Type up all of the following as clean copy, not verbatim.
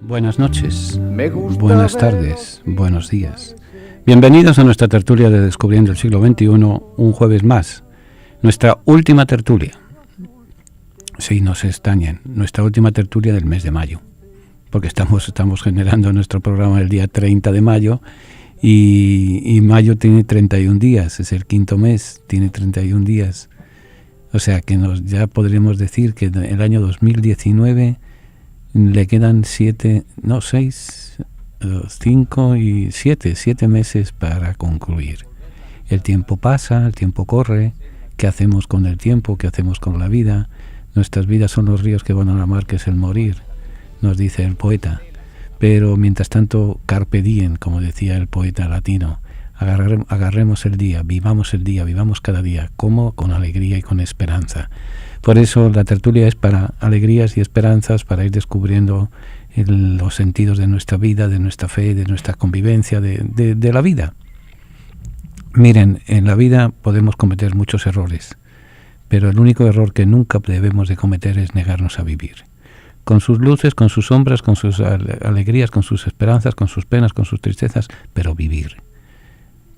Buenas noches, buenas tardes, buenos días. Bienvenidos a nuestra tertulia de Descubriendo el siglo XXI, un jueves más. Nuestra última tertulia. Sí, no se extrañen, nuestra última tertulia del mes de mayo. Porque estamos generando nuestro programa el día 30 de mayo y mayo tiene 31 días, es el quinto mes, tiene 31 días. O sea que ya podríamos decir que el año 2019 le quedan 7 meses para concluir. El tiempo pasa, el tiempo corre. ¿Qué hacemos con el tiempo? ¿Qué hacemos con la vida? Nuestras vidas son los ríos que van a la mar, que es el morir, nos dice el poeta. Pero mientras tanto, carpe diem, como decía el poeta latino. Agarremos el día, vivamos cada día, como con alegría y con esperanza. Por eso la tertulia es para alegrías y esperanzas, para ir descubriendo los sentidos de nuestra vida, de nuestra fe, de nuestra convivencia, de la vida. Miren, en la vida podemos cometer muchos errores, pero el único error que nunca debemos de cometer es negarnos a vivir. Con sus luces, con sus sombras, con sus alegrías, con sus esperanzas, con sus penas, con sus tristezas, pero vivir.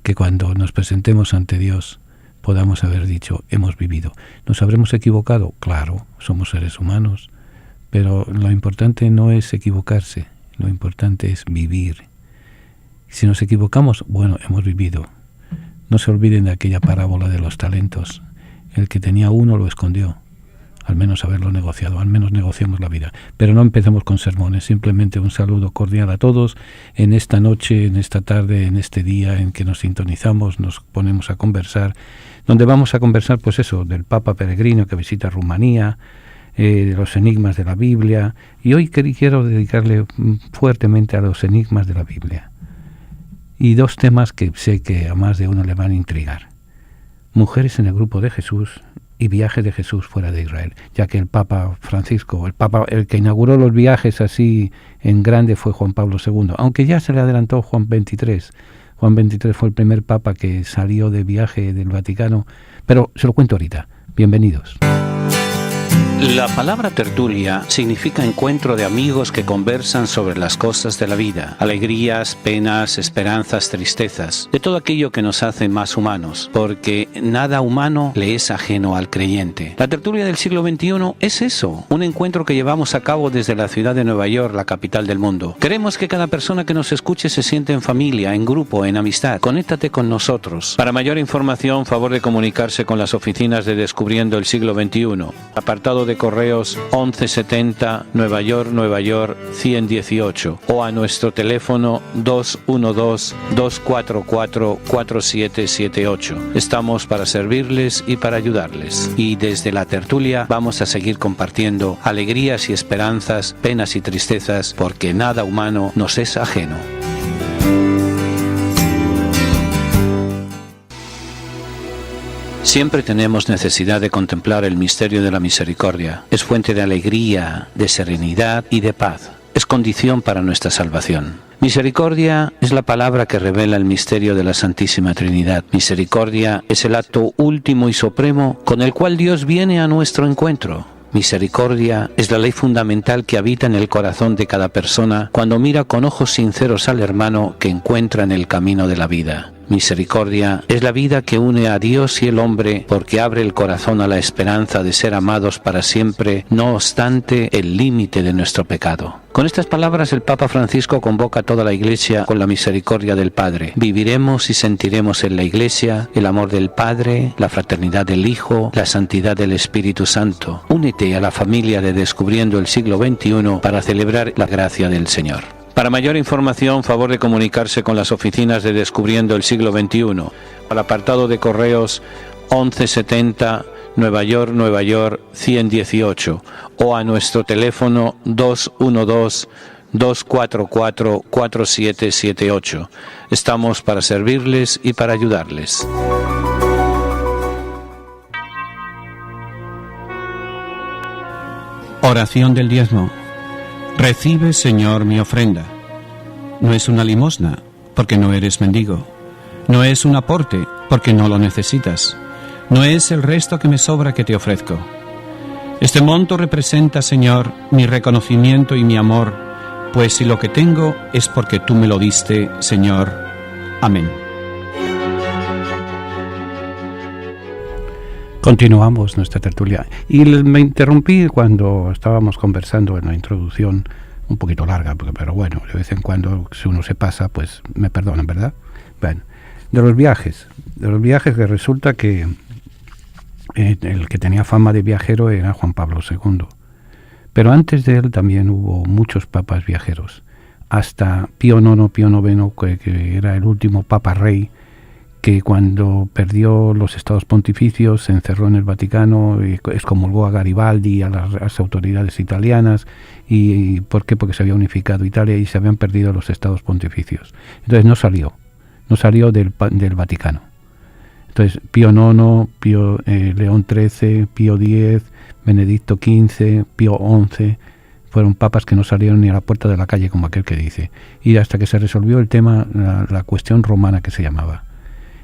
Que cuando nos presentemos ante Dios podamos haber dicho, hemos vivido. ¿Nos habremos equivocado? Claro, somos seres humanos, pero lo importante no es equivocarse, lo importante es vivir. Si nos equivocamos, bueno, hemos vivido. No se olviden de aquella parábola de los talentos. El que tenía uno lo escondió. Al menos haberlo negociado, al menos negociamos la vida. Pero no empecemos con sermones, simplemente un saludo cordial a todos en esta noche, en esta tarde, en este día en que nos sintonizamos, nos ponemos a conversar, donde vamos a conversar, pues eso, del Papa peregrino que visita Rumanía, de los enigmas de la Biblia, y hoy quiero dedicarle fuertemente a los enigmas de la Biblia. Y dos temas que sé que a más de uno le van a intrigar. Mujeres en el grupo de Jesús y viaje de Jesús fuera de Israel, ya que el Papa Francisco, el que inauguró los viajes así en grande fue Juan Pablo II, aunque ya se le adelantó Juan XXIII. Juan XXIII fue el primer Papa que salió de viaje del Vaticano, pero se lo cuento ahorita. Bienvenidos. La palabra tertulia significa encuentro de amigos que conversan sobre las cosas de la vida, alegrías, penas, esperanzas, tristezas, de todo aquello que nos hace más humanos, porque nada humano le es ajeno al creyente. La tertulia del siglo XXI es eso, un encuentro que llevamos a cabo desde la ciudad de Nueva York, la capital del mundo. Queremos que cada persona que nos escuche se sienta en familia, en grupo, en amistad. Conéctate con nosotros. Para mayor información, favor de comunicarse con las oficinas de Descubriendo el siglo XXI. Apartado de correos 1170 Nueva York 118 o a nuestro teléfono 212-244-4778. Estamos para servirles y para ayudarles. Y desde la tertulia vamos a seguir compartiendo alegrías y esperanzas, penas y tristezas, porque nada humano nos es ajeno. Siempre tenemos necesidad de contemplar el misterio de la misericordia. Es fuente de alegría, de serenidad y de paz. Es condición para nuestra salvación. Misericordia es la palabra que revela el misterio de la Santísima Trinidad. Misericordia es el acto último y supremo con el cual Dios viene a nuestro encuentro. Misericordia es la ley fundamental que habita en el corazón de cada persona cuando mira con ojos sinceros al hermano que encuentra en el camino de la vida. Misericordia es la vida que une a Dios y el hombre porque abre el corazón a la esperanza de ser amados para siempre, no obstante el límite de nuestro pecado. Con estas palabras el Papa Francisco convoca a toda la Iglesia con la misericordia del Padre. Viviremos y sentiremos en la Iglesia el amor del Padre, la fraternidad del Hijo, la santidad del Espíritu Santo. Únete a la familia de Descubriendo el siglo XXI para celebrar la gracia del Señor. Para mayor información, favor de comunicarse con las oficinas de Descubriendo el siglo XXI, al apartado de correos 1170 Nueva York 118 o a nuestro teléfono 212-244-4778. Estamos para servirles y para ayudarles. Oración del diezmo. Recibe, Señor, mi ofrenda. No es una limosna, porque no eres mendigo. No es un aporte, porque no lo necesitas. No es el resto que me sobra que te ofrezco. Este monto representa, Señor, mi reconocimiento y mi amor pues si lo que tengo es porque tú me lo diste, Señor. Amén. Continuamos nuestra tertulia. Y me interrumpí cuando estábamos conversando en la introducción, un poquito larga, pero bueno, de vez en cuando, si uno se pasa, pues me perdonan, ¿verdad? Bueno, de los viajes que resulta que el que tenía fama de viajero era Juan Pablo II. Pero antes de él también hubo muchos papas viajeros, hasta Pío IX, que era el último papa rey, que cuando perdió los estados pontificios se encerró en el Vaticano y excomulgó a Garibaldi y a las autoridades italianas. ¿Y por qué? Porque se había unificado Italia y se habían perdido los estados pontificios. Entonces no salió del Vaticano. Entonces Pío IX, León XIII, Pío X, Benedicto XV, Pío XI, fueron papas que no salieron ni a la puerta de la calle, como aquel que dice. Y hasta que se resolvió el tema, la cuestión romana, que se llamaba.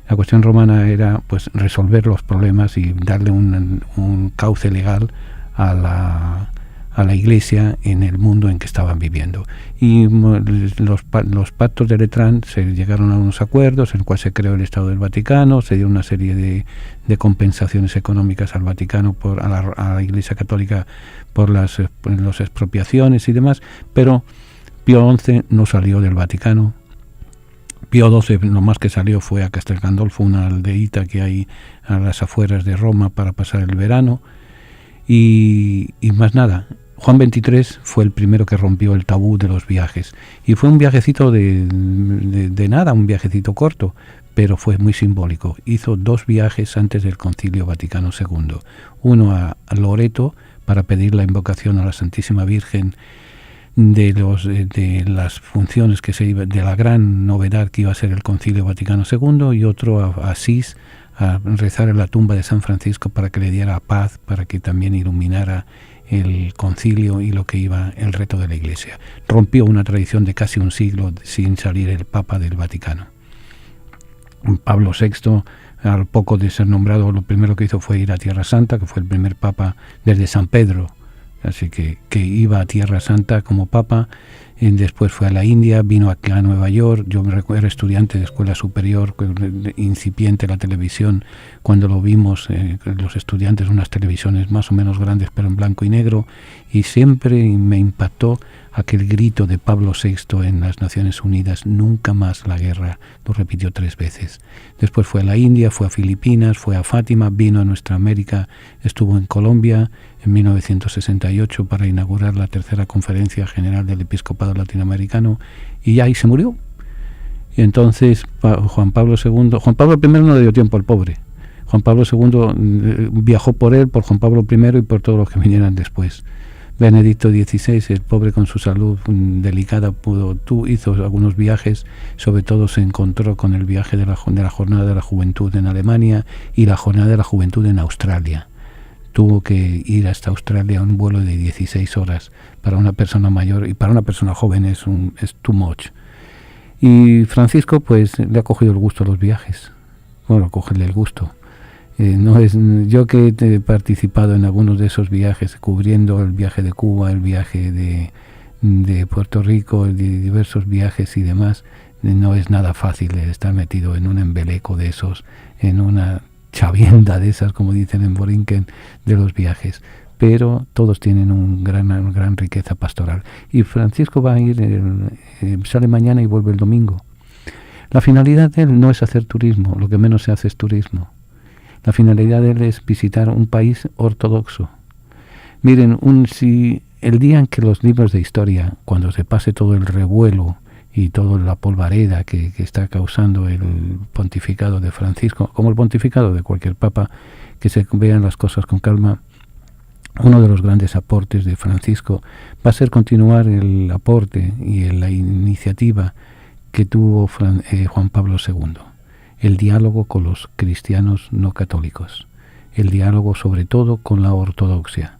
La cuestión romana era pues resolver los problemas y darle un cauce legal a la Iglesia en el mundo en que estaban viviendo. Y los pactos de Letrán se llegaron a unos acuerdos en el cual se creó el Estado del Vaticano, se dio una serie de compensaciones económicas al Vaticano, a la Iglesia Católica por las expropiaciones y demás, pero Pío XI no salió del Vaticano. Pío XII lo más que salió fue a Castel Gandolfo, una aldeíta que hay a las afueras de Roma, para pasar el verano, y más nada. Juan XXIII fue el primero que rompió el tabú de los viajes, y fue un viajecito de nada, un viajecito corto, pero fue muy simbólico. Hizo 2 viajes antes del Concilio Vaticano II, uno a Loreto para pedir la invocación a la Santísima Virgen de las funciones de la gran novedad que iba a ser el Concilio Vaticano II, y otro a Asís, a rezar en la tumba de San Francisco para que le diera paz, para que también iluminara el concilio y lo que iba el reto de la Iglesia. Rompió una tradición de casi un siglo sin salir el Papa del Vaticano. Pablo VI, al poco de ser nombrado, lo primero que hizo fue ir a Tierra Santa, que fue el primer Papa desde San Pedro, así que iba a Tierra Santa como Papa. Después fue a la India, vino aquí a Nueva York. Yo me recuerdo, era estudiante de escuela superior, incipiente la televisión, cuando lo vimos, los estudiantes, unas televisiones más o menos grandes, pero en blanco y negro, y siempre me impactó aquel grito de Pablo VI en las Naciones Unidas: nunca más la guerra. Lo repitió 3 veces. Después fue a la India, fue a Filipinas, fue a Fátima, vino a nuestra América, estuvo en Colombia en 1968 para inaugurar la 3ª Conferencia General del Episcopado Latinoamericano, y ahí se murió. Y entonces Juan Pablo I no le dio tiempo al pobre. Juan Pablo II viajó por él, por Juan Pablo I y por todos los que vinieran después. Benedicto XVI, el pobre, con su salud delicada, hizo algunos viajes, sobre todo se encontró con el viaje de la Jornada de la Juventud en Alemania y la Jornada de la Juventud en Australia. Tuvo que ir hasta Australia a un vuelo de 16 horas. Para una persona mayor y para una persona joven es too much. Y Francisco pues le ha cogido el gusto a los viajes. Bueno, cogerle el gusto. Yo que he participado en algunos de esos viajes, cubriendo el viaje de Cuba, el viaje de Puerto Rico, de diversos viajes y demás, no es nada fácil estar metido en un embeleco de esos, en una chavienda de esas, como dicen en Borinquen, de los viajes. Pero todos tienen una gran riqueza pastoral. Y Francisco va a ir, sale mañana y vuelve el domingo. La finalidad de él no es hacer turismo, lo que menos se hace es turismo. La finalidad de él es visitar un país ortodoxo. Miren, si el día en que los libros de historia, cuando se pase todo el revuelo y toda la polvareda que está causando el pontificado de Francisco, como el pontificado de cualquier papa, que se vean las cosas con calma, uno de los grandes aportes de Francisco va a ser continuar el aporte y la iniciativa que tuvo Juan Pablo II. El diálogo con los cristianos no católicos, el diálogo sobre todo con la ortodoxia.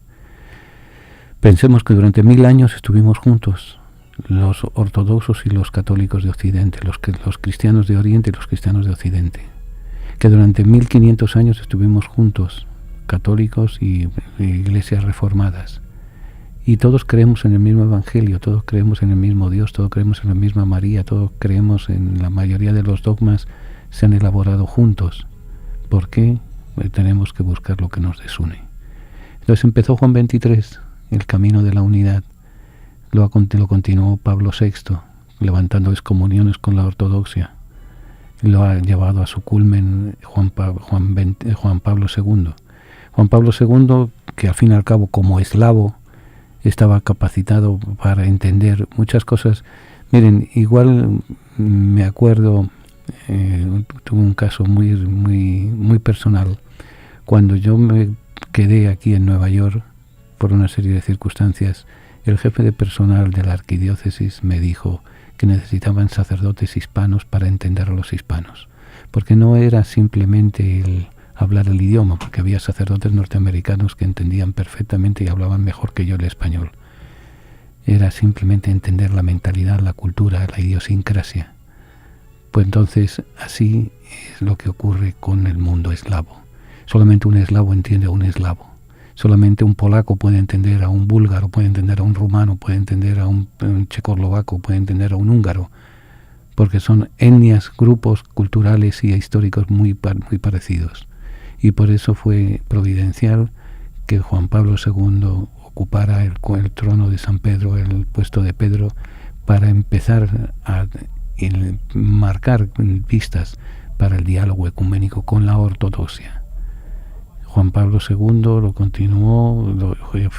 Pensemos que durante 1000 años estuvimos juntos, los ortodoxos y los católicos de Occidente, los cristianos de Oriente y los cristianos de Occidente, que durante 1500 años estuvimos juntos, católicos y iglesias reformadas, Y todos creemos en el mismo Evangelio, todos creemos en el mismo Dios, todos creemos en la misma María, todos creemos en la mayoría de los dogmas, se han elaborado juntos. ¿Por qué? Pues tenemos que buscar lo que nos desune. Entonces empezó Juan XXIII, el camino de la unidad. Lo continuó Pablo VI, levantando excomuniones con la ortodoxia. Lo ha llevado a su culmen Juan Pablo II. Juan Pablo II, que al fin y al cabo, como eslavo, estaba capacitado para entender muchas cosas. Miren, igual me acuerdo, tuve un caso muy personal. Cuando yo me quedé aquí en Nueva York, por una serie de circunstancias, el jefe de personal de la arquidiócesis me dijo que necesitaban sacerdotes hispanos para entender a los hispanos, porque no era simplemente el hablar el idioma, porque había sacerdotes norteamericanos que entendían perfectamente y hablaban mejor que yo el español. Era simplemente entender la mentalidad, la cultura, la idiosincrasia. Pues entonces así es lo que ocurre con el mundo eslavo. Solamente un eslavo entiende a un eslavo. Solamente un polaco puede entender a un búlgaro, puede entender a un rumano, puede entender a un checoslovaco, puede entender a un húngaro, porque son etnias, grupos culturales y históricos muy parecidos. Y por eso fue providencial que Juan Pablo II ocupara el trono de San Pedro, el puesto de Pedro, para empezar a marcar pistas para el diálogo ecuménico con la ortodoxia. Juan Pablo II lo continuó,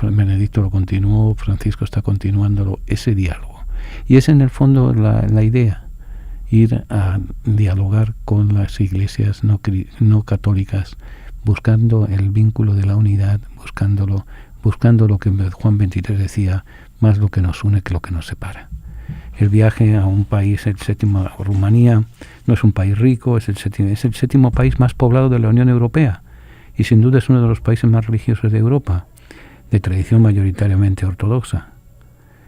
Benedicto lo continuó, Francisco está continuándolo, ese diálogo. Y es en el fondo la idea, ir a dialogar con las iglesias no católicas, buscando el vínculo de la unidad, buscando lo que Juan XXIII decía, más lo que nos une que lo que nos separa. El viaje a un país, el séptimo, Rumanía, no es un país rico, es el séptimo país más poblado de la Unión Europea, y sin duda es uno de los países más religiosos de Europa, de tradición mayoritariamente ortodoxa.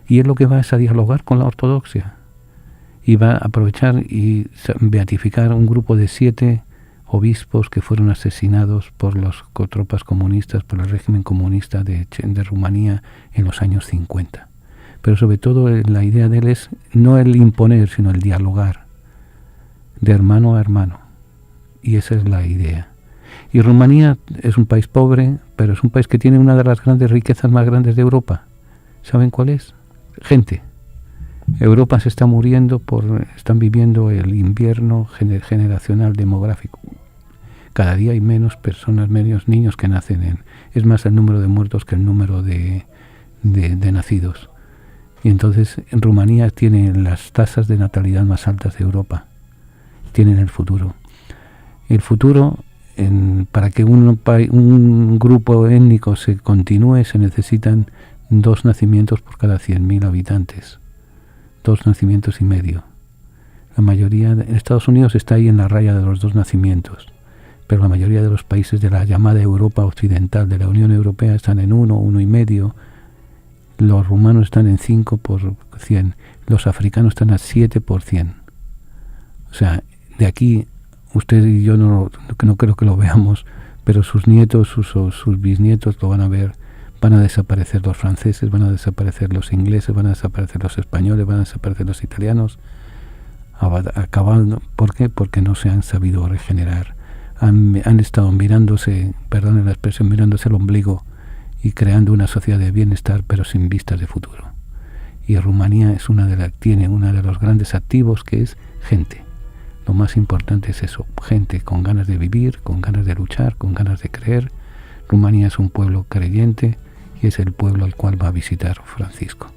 Y él lo que va es a dialogar con la ortodoxia, y va a aprovechar y beatificar un grupo de 7 obispos que fueron asesinados por las tropas comunistas, por el régimen comunista de Rumanía en los años 50. Pero sobre todo la idea de él es no el imponer, sino el dialogar, de hermano a hermano. Y esa es la idea. Y Rumanía es un país pobre, pero es un país que tiene una de las grandes riquezas más grandes de Europa. ¿Saben cuál es? Gente. Europa se está muriendo, están viviendo el invierno generacional demográfico. Cada día hay menos personas, menos niños que nacen. Es más el número de muertos que el número de nacidos. Y entonces en Rumanía tienen las tasas de natalidad más altas de Europa. Tienen el futuro. El futuro, para que un grupo étnico se continúe, se necesitan 2 nacimientos por cada 100.000 habitantes. 2 nacimientos y medio. La mayoría en Estados Unidos está ahí en la raya de los 2 nacimientos, pero la mayoría de los países de la llamada Europa Occidental, de la Unión Europea, están en 1, 1,5. Los rumanos están en 5 por 100. Los africanos están a 7 por 100. O sea, de aquí, usted y yo no creo que lo veamos, pero sus nietos, sus bisnietos lo van a ver. Van a desaparecer los franceses, van a desaparecer los ingleses, van a desaparecer los españoles, van a desaparecer los italianos, acabando. ¿Por qué? Porque no se han sabido regenerar. Han estado mirándose, perdonen la expresión, mirándose el ombligo y creando una sociedad de bienestar, pero sin vistas de futuro. Y Rumanía es tiene uno de los grandes activos, que es gente. Lo más importante es eso, gente con ganas de vivir, con ganas de luchar, con ganas de creer. Rumanía es un pueblo creyente, y es el pueblo al cual va a visitar Francisco.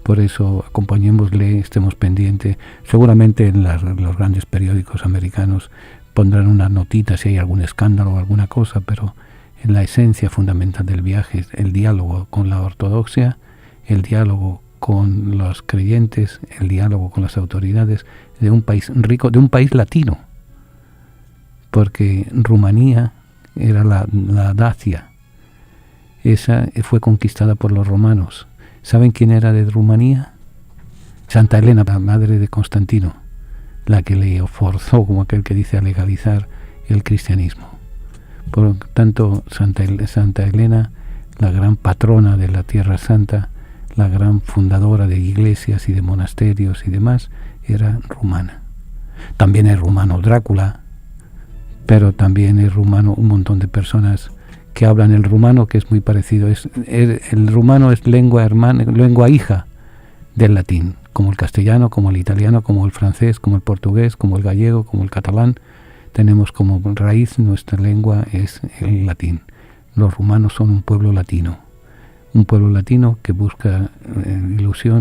Por eso acompañémosle, estemos pendientes. Seguramente en los grandes periódicos americanos pondrán una notita si hay algún escándalo o alguna cosa, pero en la esencia fundamental del viaje es el diálogo con la ortodoxia, el diálogo con los creyentes, el diálogo con las autoridades de un país rico, de un país latino, porque Rumanía era la Dacia. Esa fue conquistada por los romanos. ¿Saben quién era de Rumanía? Santa Elena, la madre de Constantino, la que le forzó, como aquel que dice, a legalizar el cristianismo. Por lo tanto, Santa Elena, la gran patrona de la Tierra Santa, la gran fundadora de iglesias y de monasterios y demás, era rumana. También es rumano Drácula, pero también es rumano un montón de personas que hablan el rumano, que es muy parecido. El rumano es lengua hermana, lengua hija del latín, como el castellano, como el italiano, como el francés, como el portugués, como el gallego, como el catalán. Tenemos como raíz, nuestra lengua es el latín. Los rumanos son un pueblo latino que busca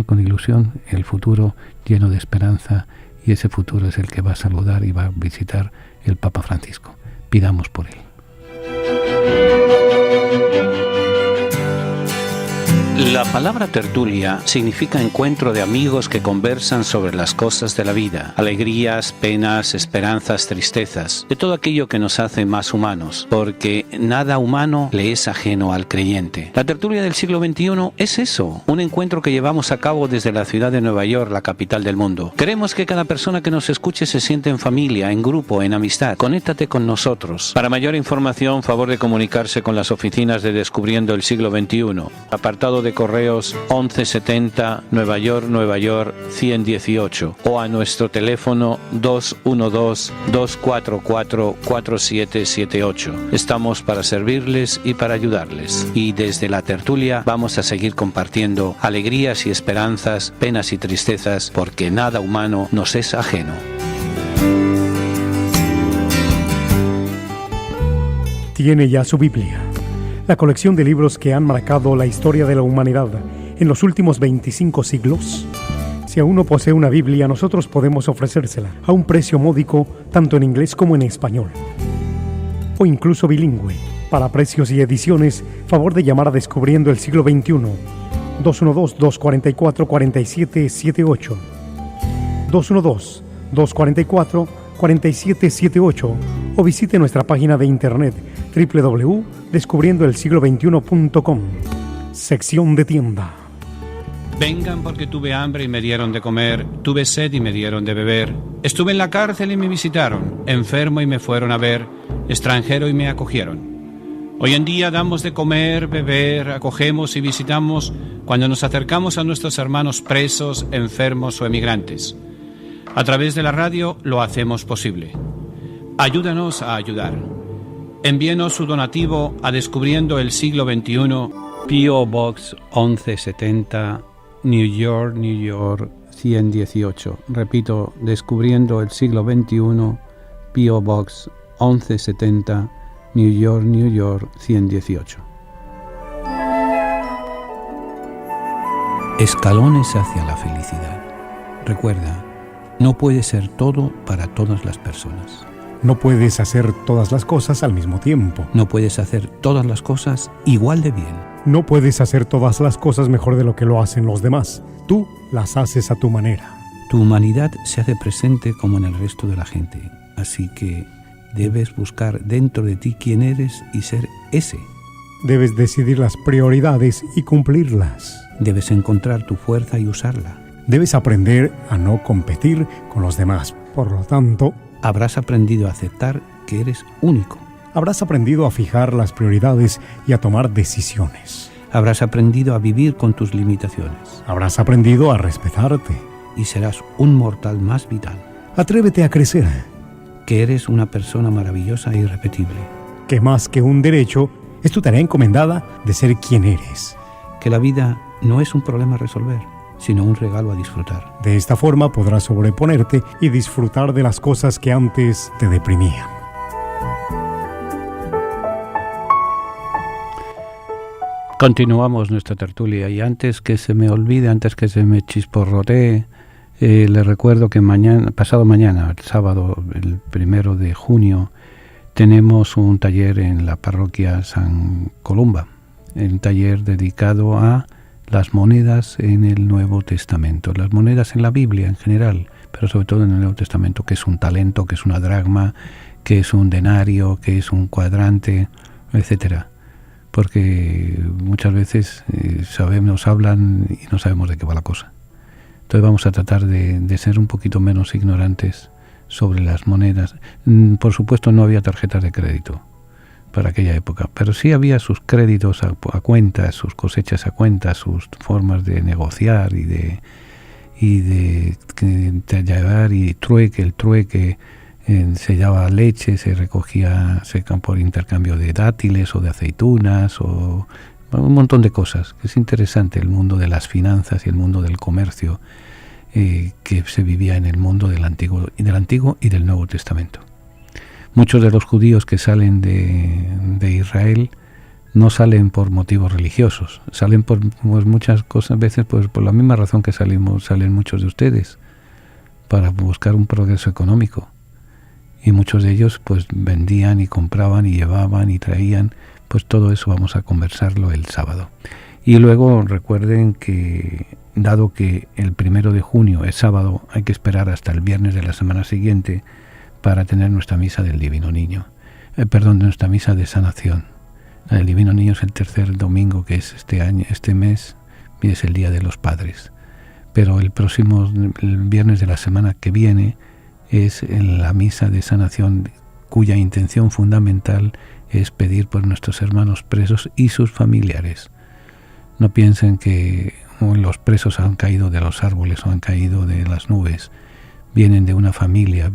con ilusión el futuro lleno de esperanza, y ese futuro es el que va a saludar y va a visitar el Papa Francisco. Pidamos por él. La palabra tertulia significa encuentro de amigos que conversan sobre las cosas de la vida, alegrías, penas, esperanzas, tristezas, de todo aquello que nos hace más humanos, porque nada humano le es ajeno al creyente. La tertulia del siglo XXI es eso, un encuentro que llevamos a cabo desde la ciudad de Nueva York, la capital del mundo. Queremos que cada persona que nos escuche se sienta en familia, en grupo, en amistad. Conéctate con nosotros. Para mayor información, favor de comunicarse con las oficinas de Descubriendo el Siglo XXI. Apartado de correos 1170 Nueva York 118, o a nuestro teléfono 212-244-4778. Estamos para servirles y para ayudarles, y desde la tertulia vamos a seguir compartiendo alegrías y esperanzas, penas y tristezas, porque nada humano nos es ajeno. Tiene ya su Biblia, la colección de libros que han marcado la historia de la humanidad en los últimos 25 siglos. Si aún no posee una Biblia, nosotros podemos ofrecérsela a un precio módico, tanto en inglés como en español, o incluso bilingüe. Para precios y ediciones, favor de llamar a Descubriendo el Siglo XXI, 212-244-4778, 212-244-4778, o visite nuestra página de internet www.descubriendoelsiglo21.com, sección de tienda. Vengan porque tuve hambre y me dieron de comer, tuve sed y me dieron de beber, estuve en la cárcel y me visitaron, enfermo y me fueron a ver, extranjero y me acogieron. Hoy en día damos de comer, beber, acogemos y visitamos cuando nos acercamos a nuestros hermanos presos, enfermos o emigrantes. A través de la radio lo hacemos posible. Ayúdanos a ayudar. Envíenos su donativo a Descubriendo el Siglo XXI, P.O. Box 1170, New York, 118. Repito, Descubriendo el Siglo XXI, P.O. Box 1170, New York, 118. Escalones hacia la felicidad. Recuerda, no puede ser todo para todas las personas. No puedes hacer todas las cosas al mismo tiempo. No puedes hacer todas las cosas igual de bien. No puedes hacer todas las cosas mejor de lo que lo hacen los demás. Tú las haces a tu manera. Tu humanidad se hace presente como en el resto de la gente. Así que debes buscar dentro de ti quién eres y ser ese. Debes decidir las prioridades y cumplirlas. Debes encontrar tu fuerza y usarla. Debes aprender a no competir con los demás. Por lo tanto, habrás aprendido a aceptar que eres único. Habrás aprendido a fijar las prioridades y a tomar decisiones. Habrás aprendido a vivir con tus limitaciones. Habrás aprendido a respetarte. Y serás un mortal más vital. Atrévete a crecer. Que eres una persona maravillosa e irrepetible. Que más que un derecho, es tu tarea encomendada de ser quien eres. Que la vida no es un problema a resolver, sino un regalo a disfrutar. De esta forma podrás sobreponerte y disfrutar de las cosas que antes te deprimían. Continuamos nuestra tertulia y antes que se me olvide, antes que se me chisporrotee, les recuerdo que pasado mañana, el sábado, el 1 de junio, tenemos un taller en la parroquia San Columba, un taller dedicado a las monedas en el Nuevo Testamento, las monedas en la Biblia en general, pero sobre todo en el Nuevo Testamento, que es un talento, que es una dracma, que es un denario, que es un cuadrante, etcétera. Porque muchas veces nos hablan y no sabemos de qué va la cosa. Entonces vamos a tratar de ser un poquito menos ignorantes sobre las monedas. Por supuesto no había tarjetas de crédito. para aquella época, pero sí había sus créditos a cuentas, sus cosechas a cuentas, sus formas de negociar y de llevar y el trueque se llevaba leche, se recogía por intercambio de dátiles o de aceitunas o un montón de cosas. Es interesante el mundo de las finanzas y el mundo del comercio que se vivía en el mundo del Antiguo y del Nuevo Testamento. Muchos de los judíos que salen de Israel no salen por motivos religiosos, salen por muchas cosas, veces pues por la misma razón que salen muchos de ustedes, para buscar un progreso económico. Y muchos de ellos pues vendían y compraban y llevaban y traían, pues todo eso vamos a conversarlo el sábado. Y luego recuerden que, dado que el 1 de junio es sábado, hay que esperar hasta el viernes de la semana siguiente para tener nuestra misa del Divino Niño. Nuestra misa de sanación. La del Divino Niño es el tercer domingo, que es este mes, y es el Día de los Padres. Pero el viernes de la semana que viene es la misa de sanación, cuya intención fundamental es pedir por nuestros hermanos presos y sus familiares. No piensen que los presos han caído de los árboles o han caído de las nubes. Vienen de una familia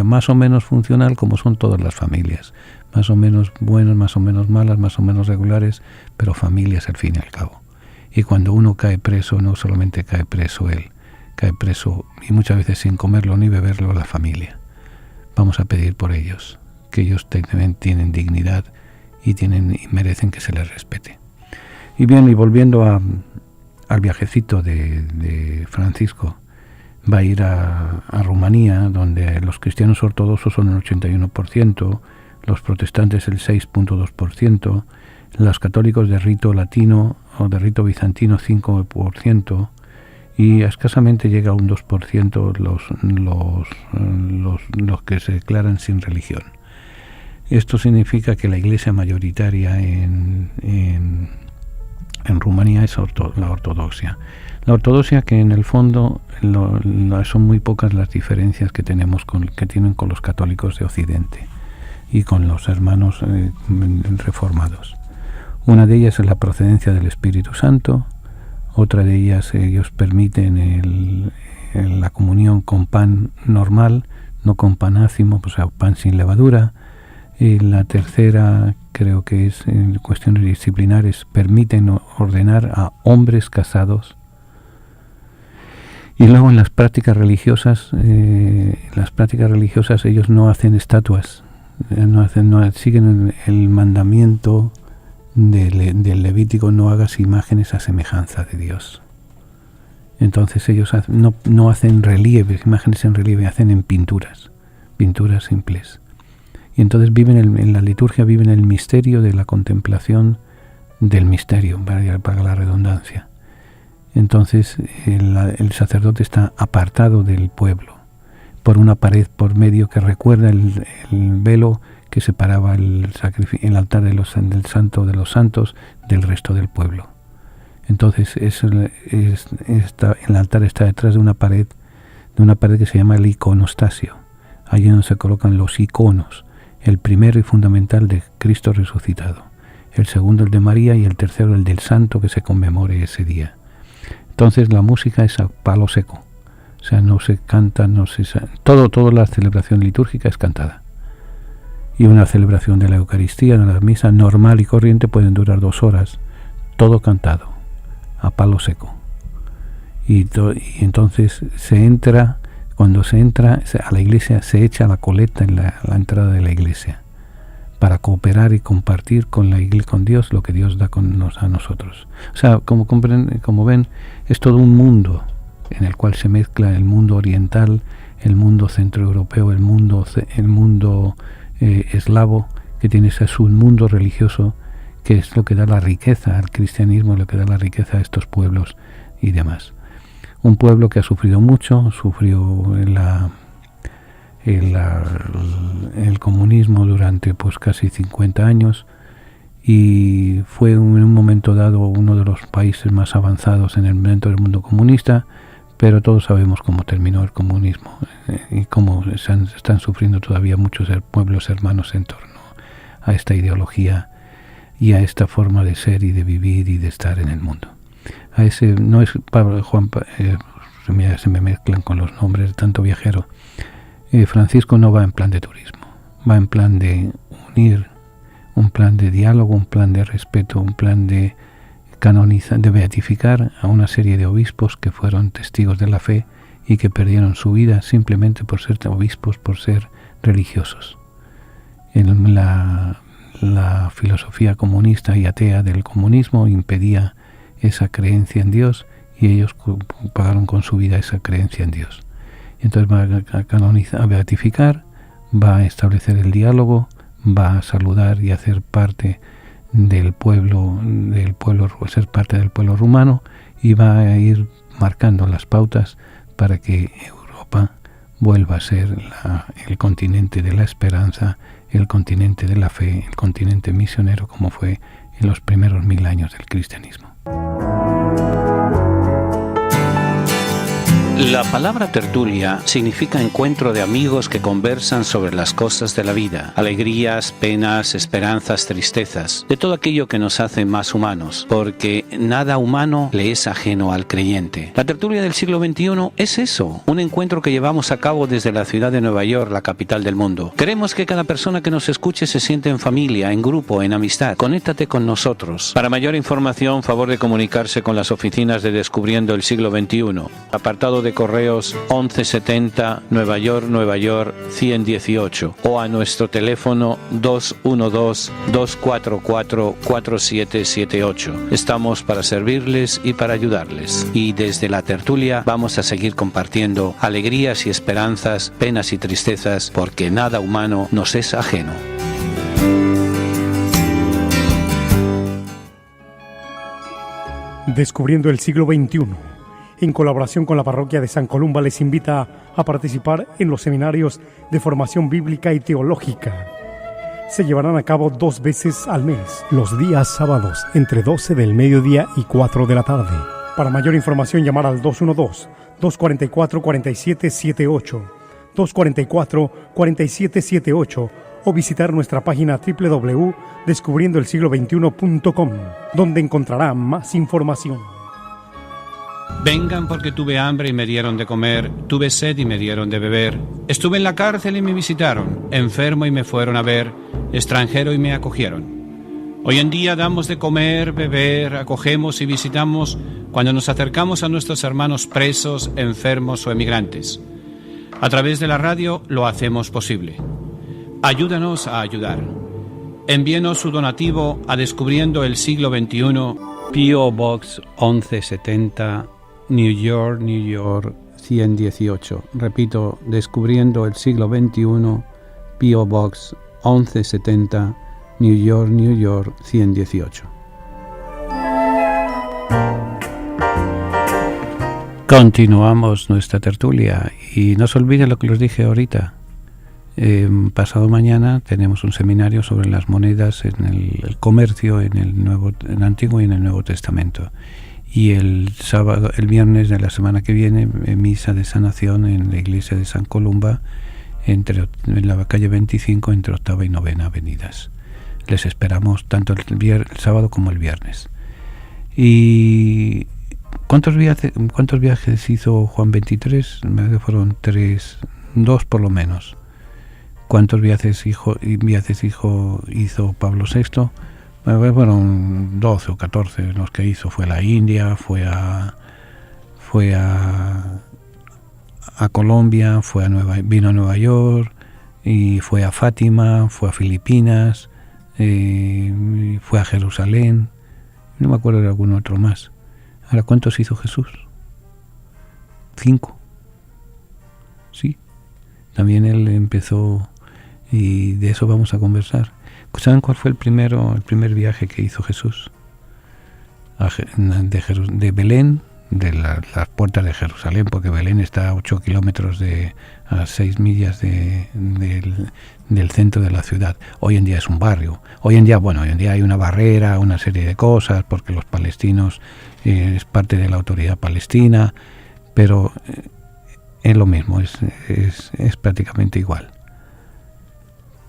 más o menos funcional, como son todas las familias. Más o menos buenas, más o menos malas, más o menos regulares, pero familias al fin y al cabo. Y cuando uno cae preso, no solamente cae preso él, cae preso, y muchas veces sin comerlo ni beberlo, la familia. Vamos a pedir por ellos, que ellos tienen dignidad y merecen que se les respete. Y bien, y volviendo al viajecito de Francisco, va a ir a Rumanía, donde los cristianos ortodoxos son el 81%, los protestantes el 6.2%, los católicos de rito latino o de rito bizantino 5%, y escasamente llega a un 2% los que se declaran sin religión. Esto significa que la iglesia mayoritaria en Rumanía es la ortodoxia. La ortodoxia, que en el fondo son muy pocas las diferencias que tienen con los católicos de Occidente y con los hermanos reformados. Una de ellas es la procedencia del Espíritu Santo, otra de ellas ellos permiten la comunión con pan normal, no con pan ácimo, o sea, pan sin levadura. Y la tercera, creo que es en cuestiones disciplinares, permiten ordenar a hombres casados. Y luego en las prácticas religiosas ellos no hacen estatuas, siguen el mandamiento del Levítico: no hagas imágenes a semejanza de Dios. Entonces ellos no hacen relieves, imágenes en relieve, hacen en pinturas simples. Y entonces viven en la liturgia, viven el misterio de la contemplación del misterio, para la redundancia. Entonces el sacerdote está apartado del pueblo por una pared por medio que recuerda el velo que separaba el altar del Santo de los Santos del resto del pueblo. Entonces el altar está detrás de una pared que se llama el iconostasio, allí donde se colocan los iconos, el primero y fundamental de Cristo resucitado, el segundo el de María y el tercero el del santo que se conmemore ese día. Entonces la música es a palo seco, o sea, no se canta, toda la celebración litúrgica es cantada. Y una celebración de la Eucaristía, de la misa normal y corriente, pueden durar 2 horas, todo cantado, a palo seco. Y entonces cuando se entra a la iglesia, se echa la coleta en la entrada de la iglesia, para cooperar y compartir con Dios lo que Dios da a nosotros. O sea, como ven, es todo un mundo en el cual se mezcla el mundo oriental, el mundo centroeuropeo, el mundo eslavo, que tiene ese submundo religioso, que es lo que da la riqueza al cristianismo, lo que da la riqueza a estos pueblos y demás. Un pueblo que ha sufrido mucho, sufrió el comunismo durante casi 50 años, y fue en un momento dado uno de los países más avanzados dentro del mundo comunista, pero todos sabemos cómo terminó el comunismo y cómo están sufriendo todavía muchos pueblos hermanos en torno a esta ideología y a esta forma de ser y de vivir y de estar en el mundo. A ese no es Pablo, Juan, se me mezclan con los nombres de tanto viajero. Francisco no va en plan de turismo, va en plan de unir, un plan de diálogo, un plan de respeto, un plan de canonizar, de beatificar a una serie de obispos que fueron testigos de la fe y que perdieron su vida simplemente por ser obispos, por ser religiosos. En la filosofía comunista y atea del comunismo impedía esa creencia en Dios y ellos pagaron con su vida esa creencia en Dios. Entonces va a canonizar, a beatificar, va a establecer el diálogo, va a saludar y hacer parte del pueblo, ser parte del pueblo rumano, y va a ir marcando las pautas para que Europa vuelva a ser el continente de la esperanza, el continente de la fe, el continente misionero como fue en los primeros 1000 años del cristianismo. La palabra tertulia significa encuentro de amigos que conversan sobre las cosas de la vida, alegrías, penas, esperanzas, tristezas, de todo aquello que nos hace más humanos, porque nada humano le es ajeno al creyente. La tertulia del siglo XXI es eso, un encuentro que llevamos a cabo desde la ciudad de Nueva York, la capital del mundo. Queremos que cada persona que nos escuche se sienta en familia, en grupo, en amistad. Conéctate con nosotros. Para mayor información, favor de comunicarse con las oficinas de Descubriendo el Siglo XXI. Apartado de correos 1170 Nueva York 10018 o a nuestro teléfono 212-244-4778. Estamos para servirles y para ayudarles. Y desde la tertulia vamos a seguir compartiendo alegrías y esperanzas, penas y tristezas, porque nada humano nos es ajeno. Descubriendo el siglo XXI, en colaboración con la parroquia de San Columba, les invita a participar en los seminarios de formación bíblica y teológica. Se llevarán a cabo 2 veces al mes, los días sábados, entre 12 del mediodía y 4 de la tarde. Para mayor información, llamar al 212-244-4778, 244-4778, o visitar nuestra página www.descubriendoelsiglo21.com, donde encontrará más información. Vengan porque tuve hambre y me dieron de comer, tuve sed y me dieron de beber, estuve en la cárcel y me visitaron, enfermo y me fueron a ver, extranjero y me acogieron. Hoy en día damos de comer, beber, acogemos y visitamos cuando nos acercamos a nuestros hermanos presos, enfermos o emigrantes. A través de la radio lo hacemos posible. Ayúdanos a ayudar. Envíenos su donativo a Descubriendo el Siglo XXI, P.O. Box 1170, New York, 118. Repito, Descubriendo el Siglo XXI, P.O. Box 1170, New York, 118. Continuamos nuestra tertulia y no se olviden lo que les dije ahorita. Pasado mañana tenemos un seminario sobre las monedas en el comercio en el Antiguo y en el Nuevo Testamento, y el viernes de la semana que viene misa de sanación en la iglesia de San Columba en la calle 25 entre 8ª y 9ª avenidas. Les esperamos tanto el sábado como el viernes. ¿Y cuántos viajes hizo Juan XXIII? Fueron 2 por lo menos. ¿Cuántos viajes hizo Pablo VI? Fueron 12 o 14 los que hizo. Fue a la India, fue a Colombia, vino a Nueva York, y fue a Fátima, fue a Filipinas, fue a Jerusalén. No me acuerdo de algún otro más. Ahora, ¿cuántos hizo Jesús? 5. Sí. También él empezó, y de eso vamos a conversar. ¿Saben cuál fue el primer viaje que hizo Jesús? De Belén, de las puertas de Jerusalén, porque Belén está a 8 kilómetros a 6 millas del centro de la ciudad. Hoy en día es un barrio. Hoy en día hay una barrera, una serie de cosas, porque los palestinos es parte de la autoridad palestina, pero es lo mismo, es prácticamente igual.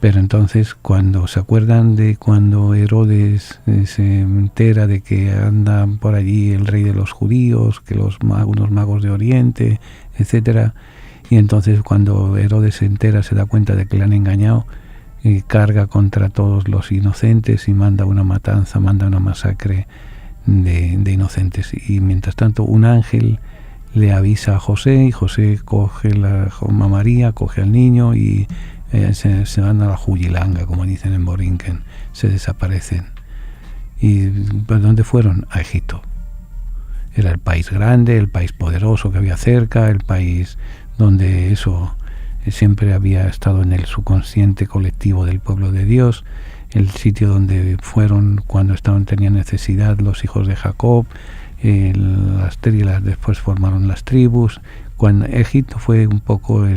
Pero entonces, cuando se acuerdan de cuando Herodes se entera de que anda por allí el rey de los judíos, que unos magos de Oriente, etcétera, y entonces cuando Herodes se entera, se da cuenta de que le han engañado, carga contra todos los inocentes y manda una matanza, manda una masacre de inocentes. Y mientras tanto, un ángel le avisa a José, y José coge a María, coge al niño y se van a la Juyilanga, como dicen en Borinquen, se desaparecen. ¿Y pues dónde fueron? A Egipto. Era el país grande, el país poderoso que había cerca, el país donde eso siempre había estado en el subconsciente colectivo del pueblo de Dios, el sitio donde fueron cuando tenían necesidad los hijos de Jacob, las tribus después formaron las tribus. Cuando Egipto fue un poco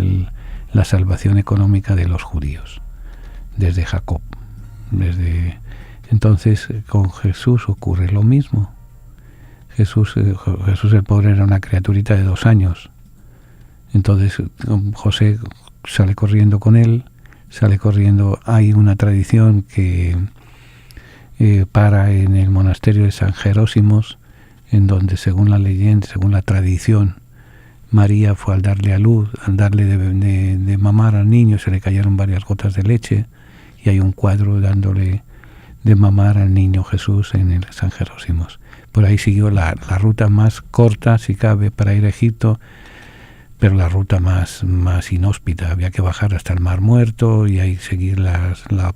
la salvación económica de los judíos, desde Jacob. Entonces con Jesús ocurre lo mismo. Jesús el pobre era una criaturita de 2 años. Entonces José sale corriendo con él, hay una tradición que para en el monasterio de San Jerósimos, en donde según la leyenda, según la tradición, María fue al darle a luz, al darle de mamar al niño, se le cayeron varias gotas de leche, y hay un cuadro dándole de mamar al niño Jesús en el San Jerósimos. Por ahí siguió la ruta más corta, si cabe, para ir a Egipto, pero la ruta más inhóspita. Había que bajar hasta el Mar Muerto y ahí seguir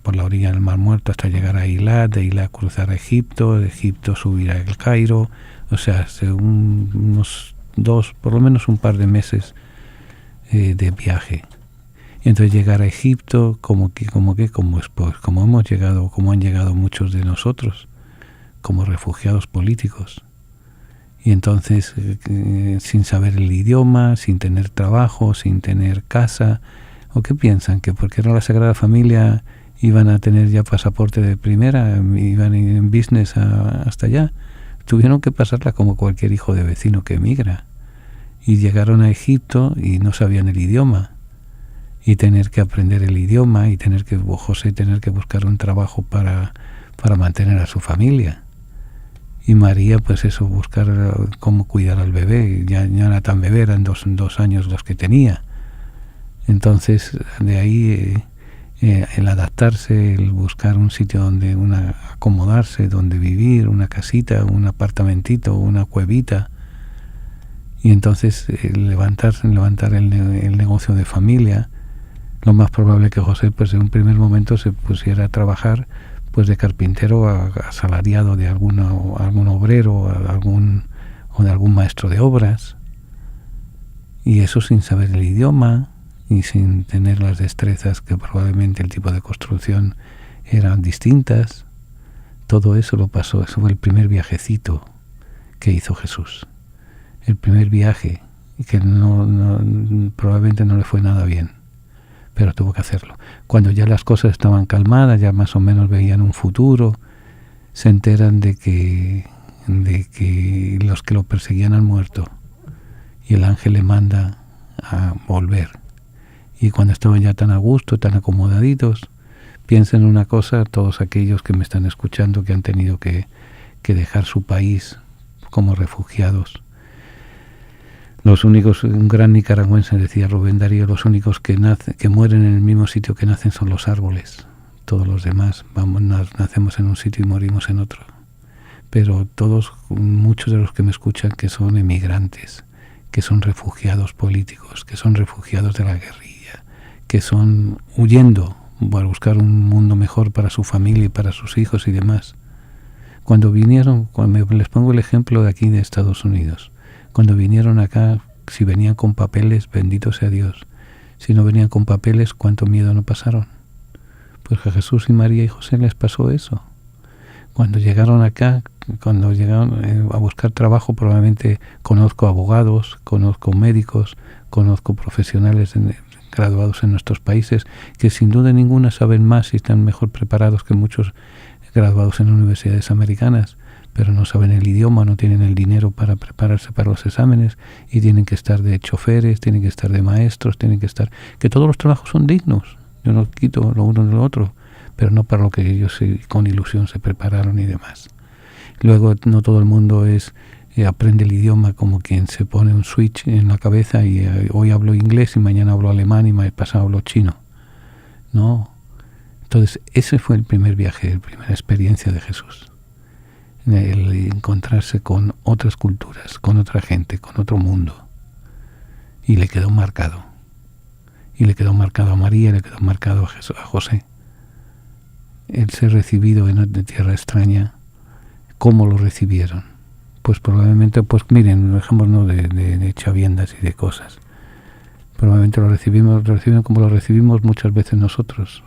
por la orilla del Mar Muerto hasta llegar a Eilat, de Eilat cruzar a Egipto, de Egipto subir a El Cairo, o sea, unos 2, por lo menos un par de meses de viaje. Y entonces llegar a Egipto como han llegado muchos de nosotros, como refugiados políticos. Y entonces, sin saber el idioma, sin tener trabajo, sin tener casa, ¿o qué piensan? ¿Que porque era la Sagrada Familia iban a tener ya pasaporte de primera, iban en business hasta allá? Tuvieron que pasarla como cualquier hijo de vecino que emigra. Y llegaron a Egipto y no sabían el idioma. Y tener que aprender el idioma y José tener que buscar un trabajo para mantener a su familia. Y María, pues eso, buscar cómo cuidar al bebé. Ya no era tan bebé, eran 2 años los que tenía. Entonces, de ahí el adaptarse, el buscar un sitio donde acomodarse, donde vivir, una casita, un apartamentito, una cuevita. Y entonces levantar el negocio de familia. Lo más probable que José, pues en un primer momento se pusiera a trabajar pues de carpintero a asalariado de algún obrero o de algún maestro de obras, y eso sin saber el idioma y sin tener las destrezas, que probablemente el tipo de construcción eran distintas. Todo eso lo pasó. Eso fue el primer viajecito que hizo Jesús, el primer viaje, que probablemente no le fue nada bien, pero tuvo que hacerlo. Cuando ya las cosas estaban calmadas, ya más o menos veían un futuro, se enteran de que los que lo perseguían han muerto, y el ángel le manda a volver. Y cuando estaban ya tan a gusto, tan acomodaditos, piensen una cosa, todos aquellos que me están escuchando, que han tenido que dejar su país como refugiados. Los únicos, un gran nicaragüense decía Rubén Darío, los únicos que mueren en el mismo sitio que nacen son los árboles. Todos los demás nacemos en un sitio y morimos en otro. Pero muchos de los que me escuchan, que son emigrantes, que son refugiados políticos, que son refugiados de la guerrilla, que son huyendo para buscar un mundo mejor para su familia y para sus hijos y demás. Cuando les pongo el ejemplo de aquí de Estados Unidos, cuando vinieron acá, si venían con papeles, bendito sea Dios. Si no venían con papeles, cuánto miedo no pasaron. Pues a Jesús y María y José les pasó eso. Cuando llegaron acá, cuando llegaron a buscar trabajo, probablemente conozco abogados, conozco médicos, conozco profesionales graduados en nuestros países, que sin duda ninguna saben más y están mejor preparados que muchos graduados en universidades americanas, pero no saben el idioma, no tienen el dinero para prepararse para los exámenes y tienen que estar de choferes, tienen que estar de maestros, que todos los trabajos son dignos, yo no quito lo uno de lo otro, pero no para lo que ellos con ilusión se prepararon y demás. Luego no todo el mundo aprende el idioma como quien se pone un switch en la cabeza y hoy hablo inglés y mañana hablo alemán y mañana pasado hablo chino. No. Entonces ese fue el primer viaje, la primera experiencia de Jesús. El encontrarse con otras culturas, con otra gente, con otro mundo. Y le quedó marcado. Y le quedó marcado a María, le quedó marcado a José. El ser recibido en una tierra extraña, ¿cómo lo recibieron? Pues probablemente, pues miren, dejémonos de chaviendas y de cosas. Probablemente lo recibieron como lo recibimos muchas veces nosotros,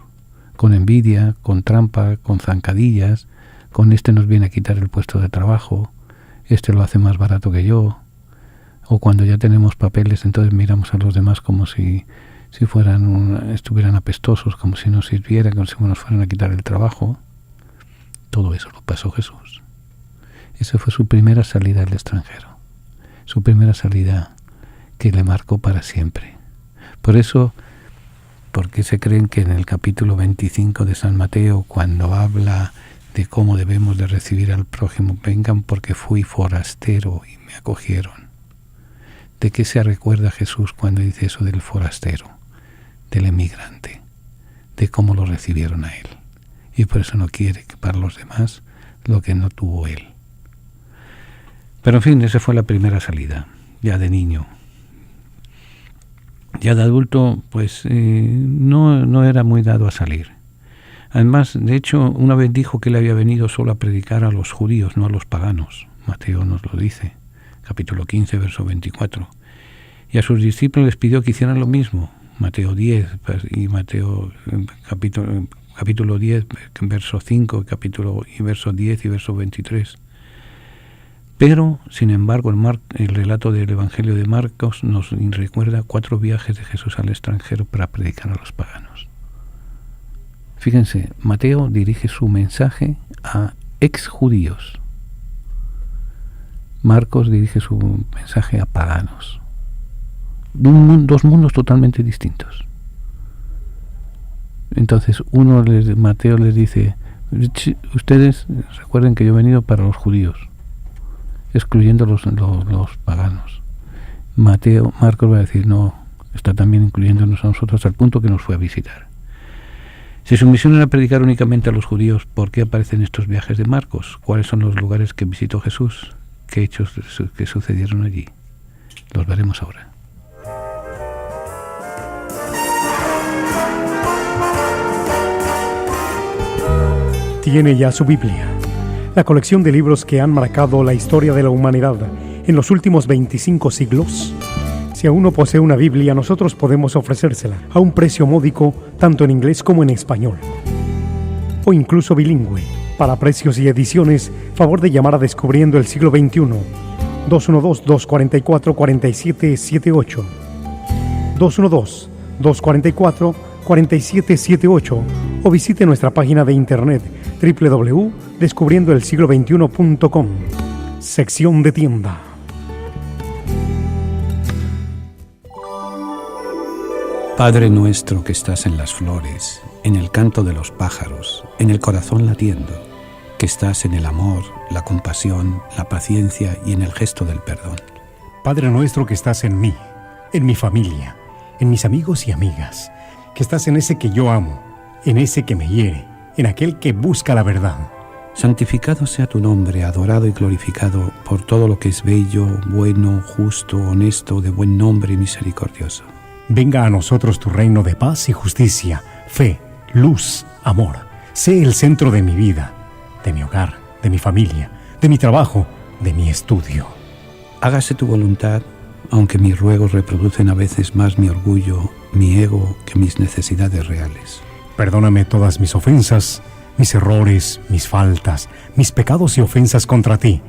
con envidia, con trampa, con zancadillas, con nos viene a quitar el puesto de trabajo, lo hace más barato que yo, o cuando ya tenemos papeles, entonces miramos a los demás como si estuvieran apestosos, como si nos sirvieran, como si nos fueran a quitar el trabajo. Todo eso lo pasó Jesús. Esa fue su primera salida al extranjero, su primera salida que le marcó para siempre. Por eso, porque se creen que en el capítulo 25 de San Mateo, cuando habla de cómo debemos de recibir al prójimo, vengan porque fui forastero y me acogieron. ¿De qué se recuerda Jesús cuando dice eso del forastero, del emigrante, de cómo lo recibieron a él? Y por eso no quiere que para los demás lo que no tuvo él. Pero en fin, esa fue la primera salida, ya de niño. Ya de adulto, pues no era muy dado a salir. Además, de hecho, una vez dijo que él había venido solo a predicar a los judíos, no a los paganos. Mateo nos lo dice, capítulo 15, verso 24. Y a sus discípulos les pidió que hicieran lo mismo. Mateo 10 y Mateo capítulo 10, verso 5, y verso 10 y verso 23. Pero, sin embargo, el relato del Evangelio de Marcos nos recuerda 4 viajes de Jesús al extranjero para predicar a los paganos. Fíjense, Mateo dirige su mensaje a exjudíos. Marcos dirige su mensaje a paganos. Dos mundos totalmente distintos. Entonces, Mateo les dice, ustedes recuerden que yo he venido para los judíos, excluyendo los paganos. Marcos va a decir, no, está también incluyéndonos a nosotros al punto que nos fue a visitar. Si su misión era predicar únicamente a los judíos, ¿por qué aparecen estos viajes de Marcos? ¿Cuáles son los lugares que visitó Jesús? ¿Qué hechos que sucedieron allí? Los veremos ahora. Tiene ya su Biblia, la colección de libros que han marcado la historia de la humanidad en los últimos 25 siglos. Si aún no posee una Biblia, nosotros podemos ofrecérsela a un precio módico, tanto en inglés como en español, o incluso bilingüe. Para precios y ediciones, favor de llamar a Descubriendo el Siglo XXI, 212-244-4778, 212-244-4778, o visite nuestra página de internet www.descubriendoelsiglo21.com, sección de tienda. Padre nuestro que estás en las flores, en el canto de los pájaros, en el corazón latiendo, que estás en el amor, la compasión, la paciencia y en el gesto del perdón. Padre nuestro que estás en mí, en mi familia, en mis amigos y amigas, que estás en ese que yo amo, en ese que me hiere, en aquel que busca la verdad. Santificado sea tu nombre, adorado y glorificado por todo lo que es bello, bueno, justo, honesto, de buen nombre y misericordioso. Venga a nosotros tu reino de paz y justicia, fe, luz, amor. Sé el centro de mi vida, de mi hogar, de mi familia, de mi trabajo, de mi estudio. Hágase tu voluntad, aunque mis ruegos reproducen a veces más mi orgullo, mi ego, que mis necesidades reales. Perdóname todas mis ofensas, mis errores, mis faltas, mis pecados y ofensas contra ti,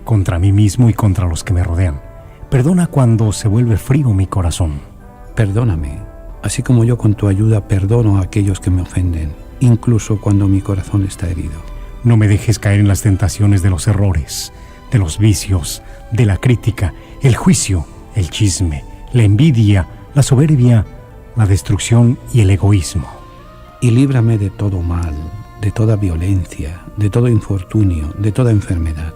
contra mí mismo y contra los que me rodean. Perdona cuando se vuelve frío mi corazón. Perdóname, así como yo con tu ayuda perdono a aquellos que me ofenden, incluso cuando mi corazón está herido. No me dejes caer en las tentaciones de los errores, de los vicios, de la crítica, el juicio, el chisme, la envidia, la soberbia, la destrucción y el egoísmo. y líbrame de todo mal, de toda violencia, de todo infortunio, de toda enfermedad.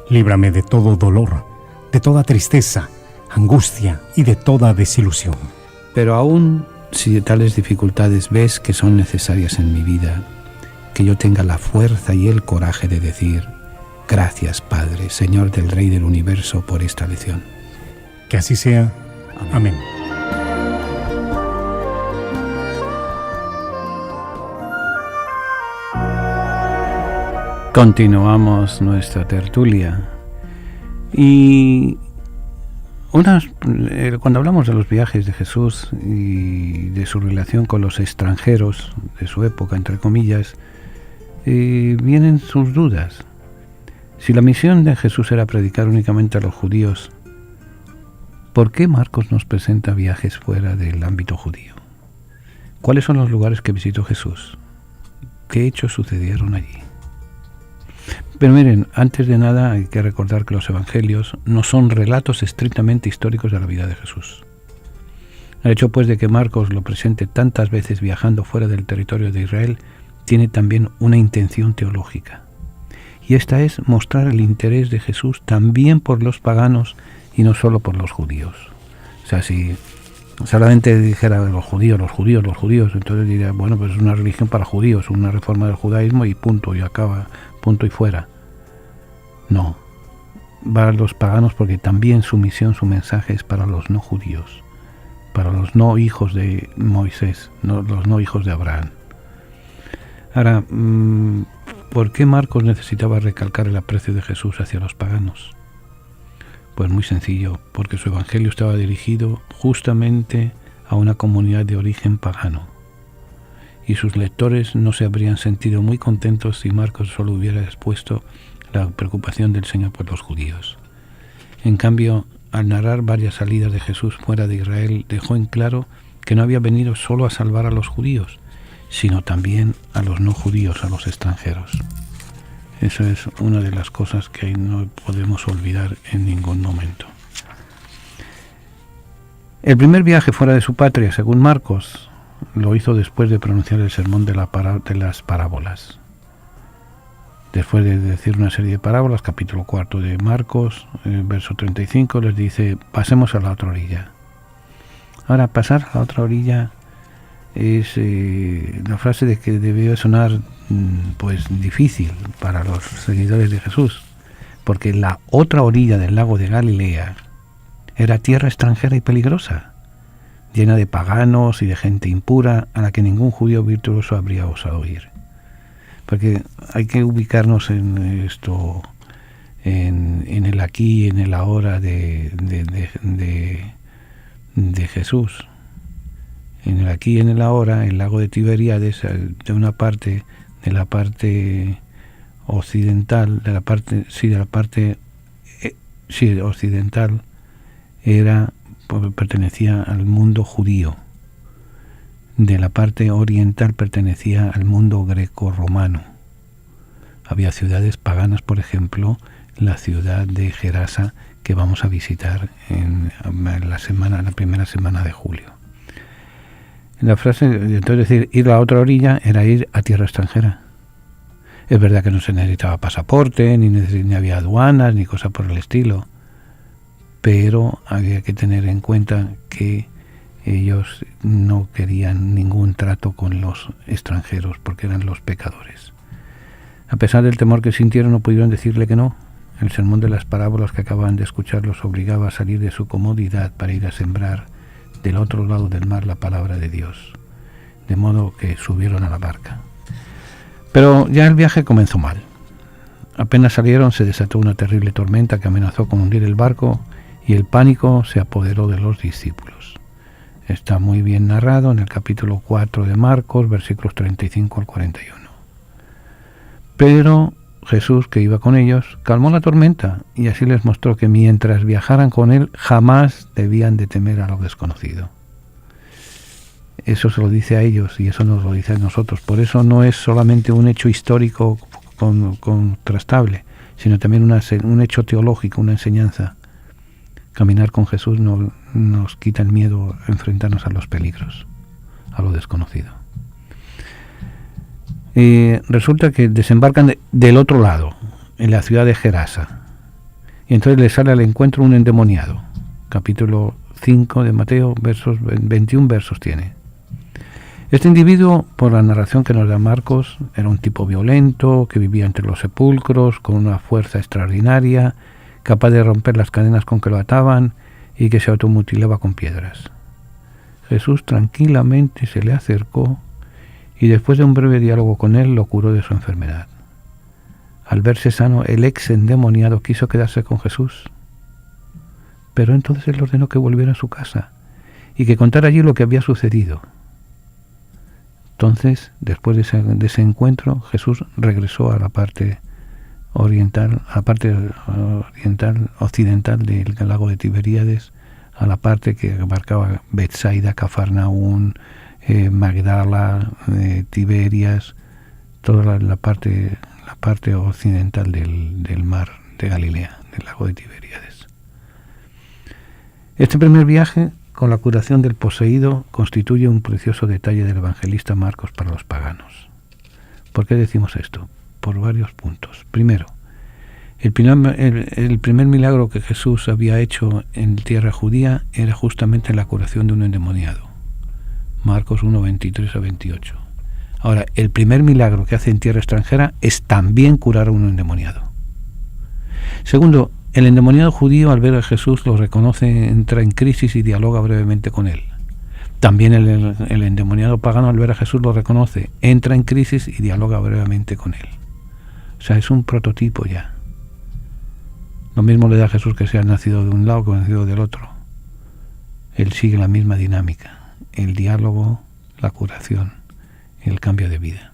Líbrame de todo dolor, de toda tristeza, angustia y de toda desilusión. Pero aún si tales dificultades ves que son necesarias en mi vida, que yo tenga la fuerza y el coraje de decir: gracias, Padre, Señor del Rey del Universo, por esta lección. Que así sea. Amén. Continuamos nuestra tertulia y cuando hablamos de los viajes de Jesús y de su relación con los extranjeros de su época, entre comillas, vienen sus dudas. Si la misión de Jesús era predicar únicamente a los judíos, ¿por qué Marcos nos presenta viajes fuera del ámbito judío? ¿Cuáles son los lugares que visitó Jesús? ¿Qué hechos sucedieron allí? Pero miren, antes de nada hay que recordar que los evangelios no son relatos estrictamente históricos de la vida de Jesús. El hecho pues de que Marcos lo presente tantas veces viajando fuera del territorio de Israel tiene también una intención teológica. Y esta es mostrar el interés de Jesús también por los paganos y no solo por los judíos. O sea, si solamente dijera los judíos, entonces diría, bueno, pues es una religión para judíos, una reforma del judaísmo y punto, y acaba, punto y fuera. No, va a los paganos porque también su misión, su mensaje es para los no judíos, para los no hijos de Moisés, los no hijos de Abraham. Ahora, ¿por qué Marcos necesitaba recalcar el aprecio de Jesús hacia los paganos? Pues muy sencillo, porque su evangelio estaba dirigido justamente a una comunidad de origen pagano. Y sus lectores no se habrían sentido muy contentos si Marcos solo hubiera expuesto la preocupación del Señor por los judíos. En cambio, al narrar varias salidas de Jesús fuera de Israel, dejó en claro que no había venido solo a salvar a los judíos, sino también a los no judíos, a los extranjeros. Eso es una de las cosas que no podemos olvidar en ningún momento. El primer viaje fuera de su patria, según Marcos, lo hizo después de pronunciar el sermón de las parábolas. Después de decir una serie de parábolas, capítulo 4 de Marcos, verso 35, les dice: pasemos a la otra orilla. Ahora, pasar a la otra orilla es la frase de que debió sonar pues difícil para los seguidores de Jesús, porque la otra orilla del lago de Galilea era tierra extranjera y peligrosa, llena de paganos y de gente impura a la que ningún judío virtuoso habría osado ir. Porque hay que ubicarnos en esto, en el aquí y en el ahora de Jesús. En el aquí y en el ahora, el lago de Tiberíades, de una parte, de la parte occidental, occidental, pertenecía al mundo judío. De la parte oriental pertenecía al mundo greco-romano. Había ciudades paganas, por ejemplo, la ciudad de Gerasa, que vamos a visitar en la primera semana de julio. La frase, entonces, decir ir a la otra orilla era ir a tierra extranjera. Es verdad que no se necesitaba pasaporte, ni había aduanas, ni cosa por el estilo, pero había que tener en cuenta que ellos no querían ningún trato con los extranjeros porque eran los pecadores. A pesar del temor que sintieron, no pudieron decirle que no. El sermón de las parábolas que acababan de escuchar los obligaba a salir de su comodidad para ir a sembrar del otro lado del mar la palabra de Dios, de modo que subieron a la barca. Pero ya el viaje comenzó mal. Apenas salieron se desató una terrible tormenta que amenazó con hundir el barco y el pánico se apoderó de los discípulos. Está muy bien narrado en el capítulo 4 de Marcos, versículos 35 al 41. Pero Jesús, que iba con ellos, calmó la tormenta y así les mostró que mientras viajaran con él jamás debían de temer a lo desconocido. Eso se lo dice a ellos y eso nos lo dice a nosotros. Por eso no es solamente un hecho histórico contrastable, sino también un hecho teológico, una enseñanza. Caminar con Jesús nos quita el miedo a enfrentarnos a los peligros, a lo desconocido. resulta que desembarcan del otro lado, en la ciudad de Gerasa. Y entonces le sale al encuentro un endemoniado. Capítulo 5 de Mateo, 21 versos tiene. Este individuo, por la narración que nos da Marcos, era un tipo violento, que vivía entre los sepulcros, con una fuerza extraordinaria, capaz de romper las cadenas con que lo ataban y que se automutilaba con piedras. Jesús tranquilamente se le acercó y después de un breve diálogo con él lo curó de su enfermedad. Al verse sano, el ex endemoniado quiso quedarse con Jesús, pero entonces él ordenó que volviera a su casa y que contara allí lo que había sucedido. Entonces, después de ese encuentro, Jesús regresó a la parte occidental del lago de Tiberíades, a la parte que abarcaba Betsaida, Cafarnaún, Magdala, Tiberias, toda la parte occidental del mar de Galilea, del lago de Tiberíades. Este primer viaje con la curación del poseído constituye un precioso detalle del evangelista Marcos para los paganos. ¿Por qué decimos esto? Por varios puntos. Primero, el primer milagro que Jesús había hecho en tierra judía era justamente la curación de un endemoniado. Marcos 1, 23 a 28. Ahora, el primer milagro que hace en tierra extranjera es también curar a un endemoniado. Segundo, el endemoniado judío, al ver a Jesús, lo reconoce, entra en crisis y dialoga brevemente con él. También el endemoniado pagano, al ver a Jesús, lo reconoce, entra en crisis y dialoga brevemente con él. O sea, es un prototipo ya. Lo mismo le da a Jesús que sea nacido de un lado que nacido del otro. Él sigue la misma dinámica, el diálogo, la curación, el cambio de vida.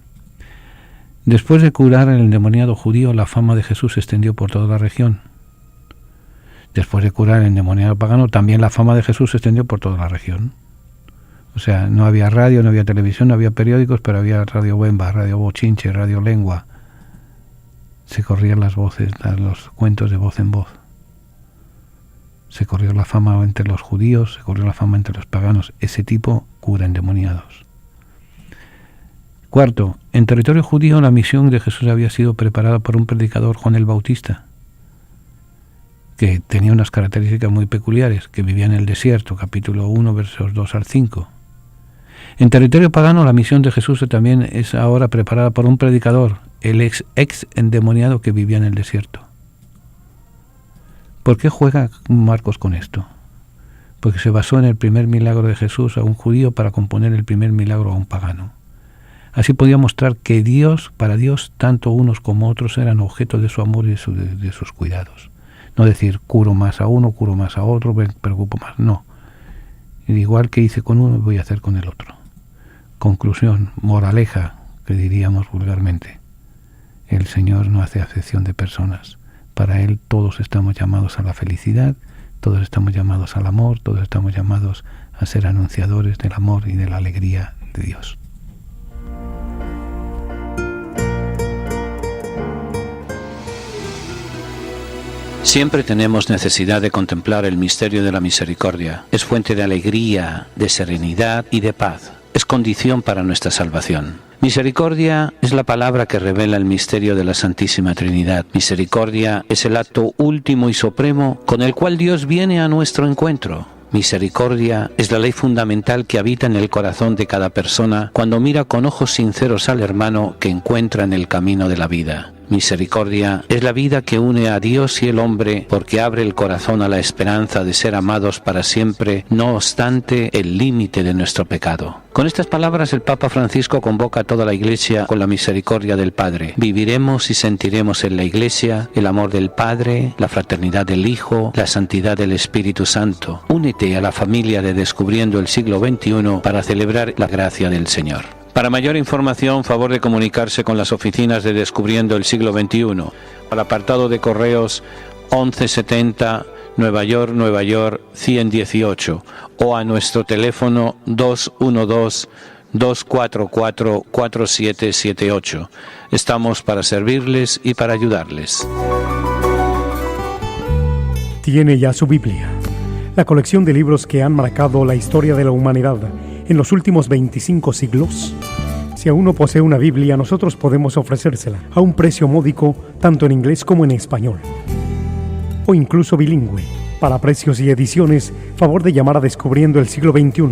Después de curar al endemoniado judío, la fama de Jesús se extendió por toda la región. Después de curar al endemoniado pagano, también la fama de Jesús se extendió por toda la región. O sea, no había radio, no había televisión, no había periódicos, pero había Radio Bemba, Radio Bochinche, Radio Lengua. Se corrían las voces, los cuentos de voz en voz. Se corrió la fama entre los judíos, se corrió la fama entre los paganos. Ese tipo cura endemoniados. Cuarto, en territorio judío la misión de Jesús había sido preparada por un predicador, Juan el Bautista, que tenía unas características muy peculiares, que vivía en el desierto, capítulo 1, versos 2 al 5. En territorio pagano la misión de Jesús también es ahora preparada por un predicador, el ex endemoniado que vivía en el desierto. ¿Por qué juega Marcos con esto? Porque se basó en el primer milagro de Jesús a un judío para componer el primer milagro a un pagano. Así podía mostrar que para Dios, tanto unos como otros eran objeto de su amor y de sus cuidados. No decir, curo más a uno, curo más a otro, me preocupo más. No. Igual que hice con uno, voy a hacer con el otro. Conclusión, moraleja, que diríamos vulgarmente. El Señor no hace acepción de personas. Para Él todos estamos llamados a la felicidad, todos estamos llamados al amor, todos estamos llamados a ser anunciadores del amor y de la alegría de Dios. Siempre tenemos necesidad de contemplar el misterio de la misericordia. Es fuente de alegría, de serenidad y de paz. Es condición para nuestra salvación. Misericordia es la palabra que revela el misterio de la Santísima Trinidad. Misericordia es el acto último y supremo con el cual Dios viene a nuestro encuentro. Misericordia es la ley fundamental que habita en el corazón de cada persona cuando mira con ojos sinceros al hermano que encuentra en el camino de la vida. Misericordia es la vida que une a Dios y el hombre porque abre el corazón a la esperanza de ser amados para siempre, no obstante el límite de nuestro pecado. Con estas palabras el Papa Francisco convoca a toda la Iglesia con la misericordia del Padre. Viviremos y sentiremos en la Iglesia el amor del Padre, la fraternidad del Hijo, la santidad del Espíritu Santo. Únete a la familia de Descubriendo el siglo XXI para celebrar la gracia del Señor. Para mayor información, favor de comunicarse con las oficinas de Descubriendo el siglo XXI. Al apartado de correos 1170 Nueva York, 118, o a nuestro teléfono 212-244-4778. Estamos para servirles y para ayudarles. Tiene ya su Biblia, la colección de libros que han marcado la historia de la humanidad en los últimos 25 siglos. Si aún no posee una Biblia, nosotros podemos ofrecérsela a un precio módico, tanto en inglés como en español, o incluso bilingüe. Para precios y ediciones, favor de llamar a Descubriendo el Siglo XXI,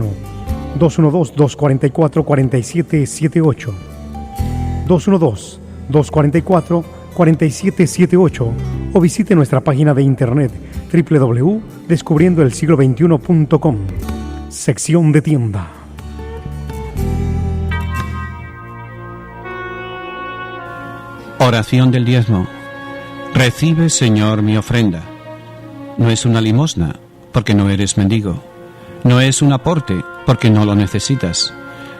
212-244-4778, 212-244-4778, o visite nuestra página de internet www.descubriendoelsiglo21.com, sección de tienda. Oración del diezmo. Recibe, Señor, mi ofrenda. No es una limosna, porque no eres mendigo. No es un aporte, porque no lo necesitas.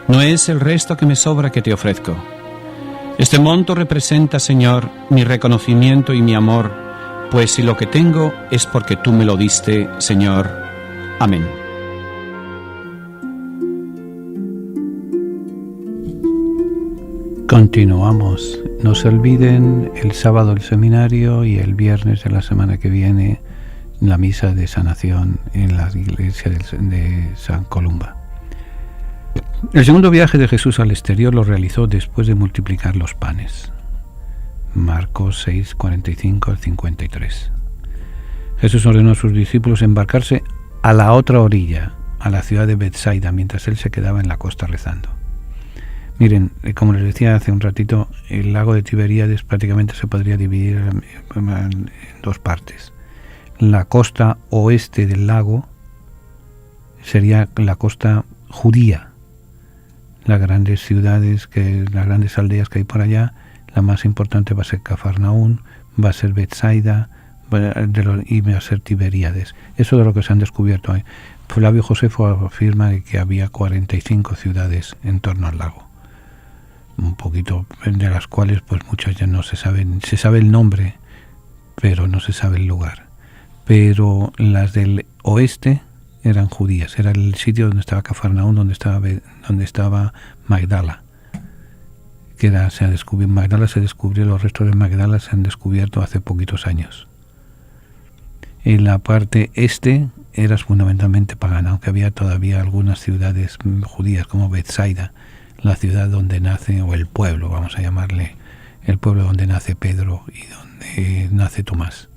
No es el resto que me sobra que te ofrezco. Este monto representa, Señor, mi reconocimiento y mi amor, pues si lo que tengo es porque tú me lo diste, Señor. Amén. Continuamos. No se olviden el sábado el seminario y el viernes de la semana que viene la misa de sanación en la iglesia de San Columba. El segundo viaje de Jesús al exterior lo realizó después de multiplicar los panes. Marcos 6, 45 al 53. Jesús ordenó a sus discípulos embarcarse a la otra orilla, a la ciudad de Betsaida, mientras él se quedaba en la costa rezando. Miren, como les decía hace un ratito, el lago de Tiberíades prácticamente se podría dividir en dos partes. La costa oeste del lago sería la costa judía. Las grandes ciudades, las grandes aldeas que hay por allá, la más importante va a ser Cafarnaún, va a ser Betsaida y va a ser Tiberíades. Eso de lo que se han descubierto hoy. Flavio Josefo afirma que había 45 ciudades en torno al lago. Un poquito de las cuales pues muchas ya no se saben, se sabe el nombre, pero no se sabe el lugar. Pero las del oeste eran judías, era el sitio donde estaba Cafarnaún, donde estaba Magdala, Magdala se descubrió, los restos de Magdala se han descubierto hace poquitos años. En la parte este era fundamentalmente pagana, aunque había todavía algunas ciudades judías como Betsaida, la ciudad donde nace, o el pueblo, vamos a llamarle, el pueblo donde nace Pedro y donde nace Tomás,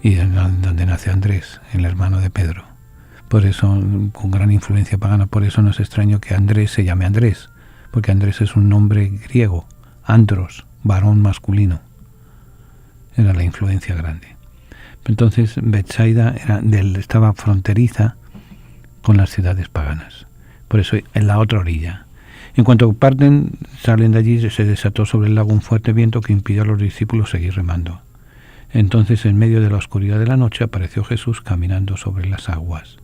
y donde nace Andrés, el hermano de Pedro. Por eso, con gran influencia pagana, por eso no es extraño que Andrés se llame Andrés, porque Andrés es un nombre griego, andros, varón masculino. Era la influencia grande. Entonces, Betsaida estaba fronteriza con las ciudades paganas. Por eso, en la otra orilla. En cuanto parten, salen de allí, se desató sobre el lago un fuerte viento que impidió a los discípulos seguir remando. Entonces, en medio de la oscuridad de la noche, apareció Jesús caminando sobre las aguas.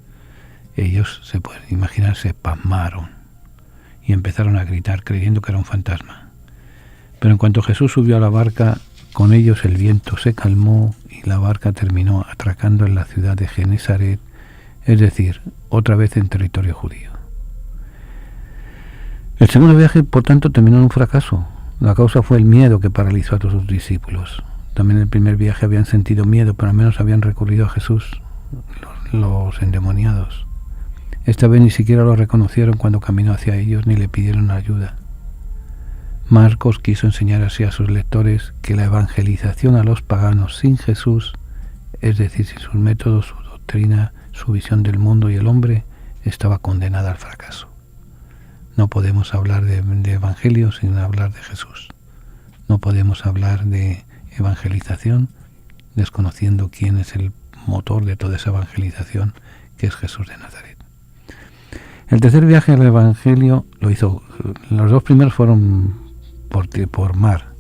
Ellos, se pueden imaginar, se pasmaron y empezaron a gritar creyendo que era un fantasma. Pero en cuanto Jesús subió a la barca, con ellos el viento se calmó y la barca terminó atracando en la ciudad de Genesaret, es decir, otra vez en territorio judío. El segundo viaje, por tanto, terminó en un fracaso. La causa fue el miedo que paralizó a todos sus discípulos. También en el primer viaje habían sentido miedo, pero al menos habían recurrido a Jesús, los endemoniados. Esta vez ni siquiera lo reconocieron cuando caminó hacia ellos ni le pidieron ayuda. Marcos quiso enseñar así a sus lectores que la evangelización a los paganos sin Jesús, es decir, sin sus métodos, su doctrina, su visión del mundo y el hombre, estaba condenada al fracaso. No podemos hablar de evangelio sin hablar de Jesús. No podemos hablar de evangelización desconociendo quién es el motor de toda esa evangelización, que es Jesús de Nazaret. El tercer viaje al evangelio lo hizo, los dos primeros fueron por mar,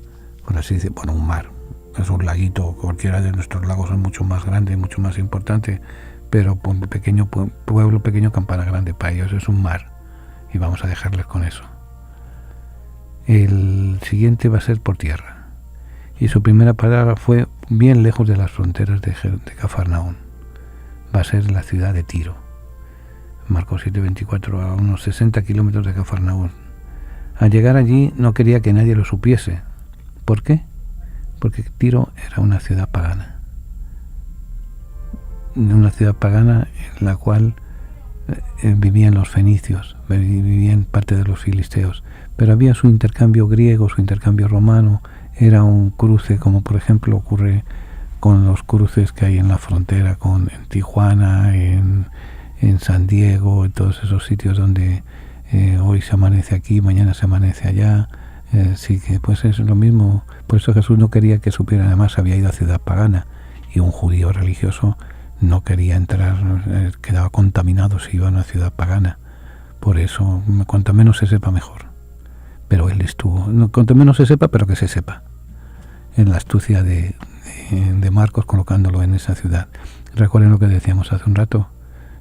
por así decir, bueno, un mar, es un laguito, cualquiera de nuestros lagos es mucho más grande, mucho más importante, pero un pequeño pueblo, pequeño, campana grande, para ellos es un mar. Y vamos a dejarles con eso. El siguiente va a ser por tierra. Y su primera parada fue bien lejos de las fronteras de Cafarnaún. Va a ser la ciudad de Tiro. Marcos 7:24, a unos 60 kilómetros de Cafarnaún. Al llegar allí no quería que nadie lo supiese. ¿Por qué? Porque Tiro era una ciudad pagana. Una ciudad pagana en la cual vivían los fenicios, vivían parte de los filisteos, pero había su intercambio griego, su intercambio romano, era un cruce como por ejemplo ocurre con los cruces que hay en la frontera en Tijuana, en San Diego, en todos esos sitios donde hoy se amanece aquí, mañana se amanece allá. Sí que pues es lo mismo. Por eso Jesús no quería que supieran, además había ido a ciudad pagana y un judío religioso no quería entrar, quedaba contaminado si iba a una ciudad pagana. Por eso, cuanto menos se sepa mejor. Pero él estuvo, cuanto menos se sepa, pero que se sepa, en la astucia de Marcos colocándolo en esa ciudad. Recuerden lo que decíamos hace un rato,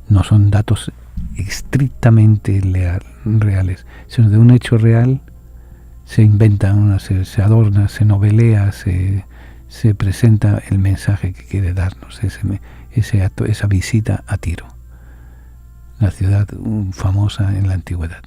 no son datos estrictamente reales, sino de un hecho real se inventa, se adorna, se novelea, se presenta el mensaje que quiere darnos ese acto, esa visita a Tiro, la ciudad famosa en la antigüedad.